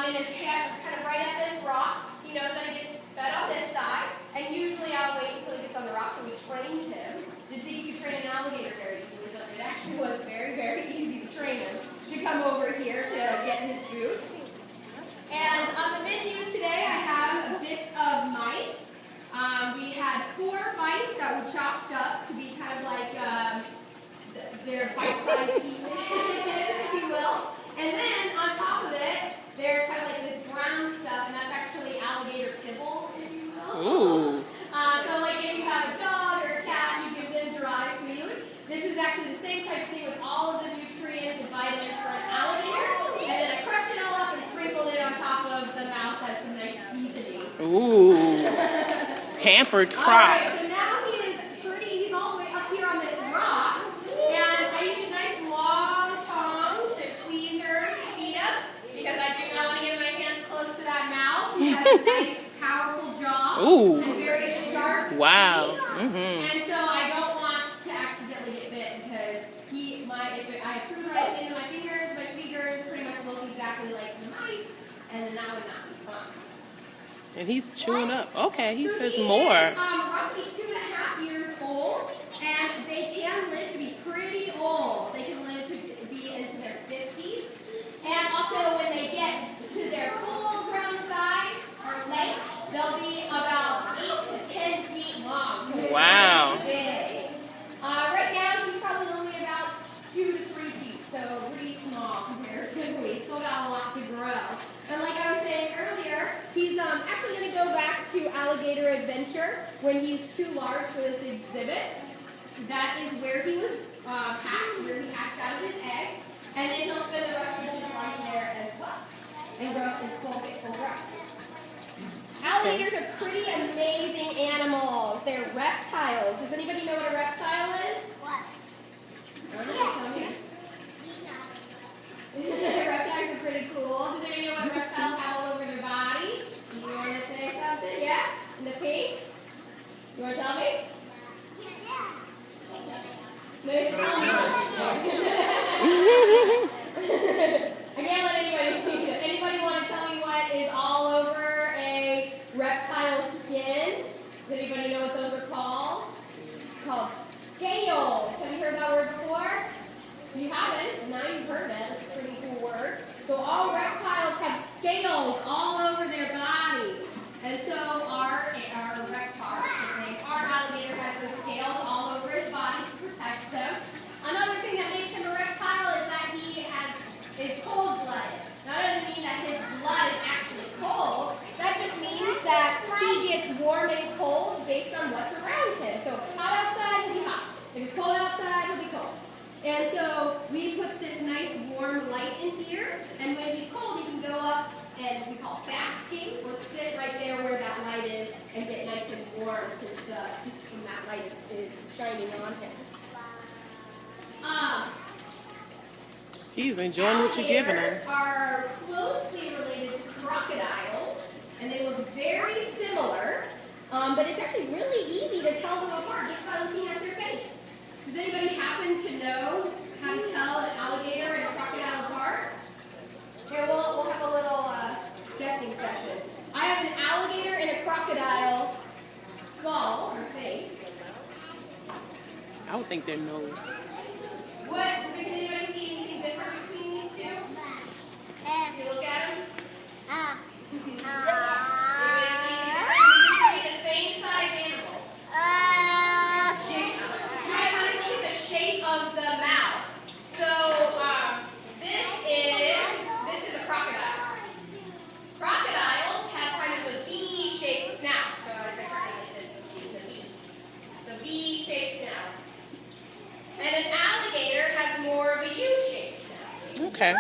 and his head kind of right at this rock. He knows that he gets fed on this side, and usually I'll wait until he gets on the rock, so we trained him. You'd think you could train an alligator very easily, but it actually was very, very easy to train him to come over here to get his food. And on the menu today, I have bits of mice. We had 4 mice that we chopped up to be kind of like their bite-sized pieces, if you will. And then on top of it, there's kind of like this brown stuff, and that's actually alligator kibble, if you will. Ooh. So like if you have a dog or a cat, you give them dry food. This is actually the same type of thing with all of the nutrients and vitamins for an alligator. And then I crushed it all up and sprinkled it on top of the mouth as some nice seasoning. Ooh. Pampered crop. Alright, so now he's all the way up here on this rock. And I use nice long tongs and tweezers to feed him because I do not want to get my hands close to that mouth. He has a nice, powerful jaw. Ooh. And very sharp Wow. teeth. And so I don't want to accidentally get bit because if I have food right into my fingers pretty much look exactly like the mice, and then that would not be fun. And he's chewing up. Okay, he says He more. is roughly 2.5 years old, and they can live to be pretty old. They can live to be into their 50s. And also, when they get to their full-grown size or length, they'll be about 8 to 10 feet long. Wow. Big. Right now, he's probably only about 2 to 3 feet, so pretty small comparatively. Still got a lot to grow. And like I was saying earlier, he's actually going to go back to Alligator Adventure when he's too large for this exhibit. That is where he was hatched, where he hatched out of his egg. And then he'll spend the rest of his life there as well and grow and get full grown. Alligators are pretty amazing animals. They're reptiles. Does anybody know what a reptile is? What? Tell me. Reptiles are pretty cool. Does anybody know what reptiles have all over their body? You want to say something? Yeah? In the pink? You want to tell me? No, you can tell me. I can't let anybody think it. Anybody want to tell me what is all over a reptile skin? Does anybody know what those are called? It's called scales. Have you heard that word before? If you haven't, now you've heard it. It's a pretty cool word. So all reptiles have scales all over their body. And so our alligator has those scales all over his body to protect him. Another thing that makes him a reptile is that he is cold-blooded. That doesn't mean that his blood is actually cold. That just means that he gets warm and cold based on what's around him. So if it's hot outside, he'll be hot. If it's cold outside, he'll be cold. And so we put this nice warm light in here, and when he's cold, he can go up and we call basking, or sit right there where that light is and get nice and warm since the heat from that light is shining on him. He's enjoying what you're giving him. Alligators are closely related to crocodiles, and they look very similar, but it's actually really easy to tell them apart just by looking at their face. Does anybody happen to know how to tell an alligator and a crocodile apart? Here, we'll have a little guessing session. I have an alligator and a crocodile skull, or face. I would think their nose. What? Does anybody see anything different between these two? Can you look at them? Anybody see the same size animal? Look at the shape of the mouth. So this is a crocodile. Crocodiles have kind of a V-shaped snout. So if I try to get this, you'll see the V. The V-shaped snout. And an alligator has more of a U-shaped snout. Okay.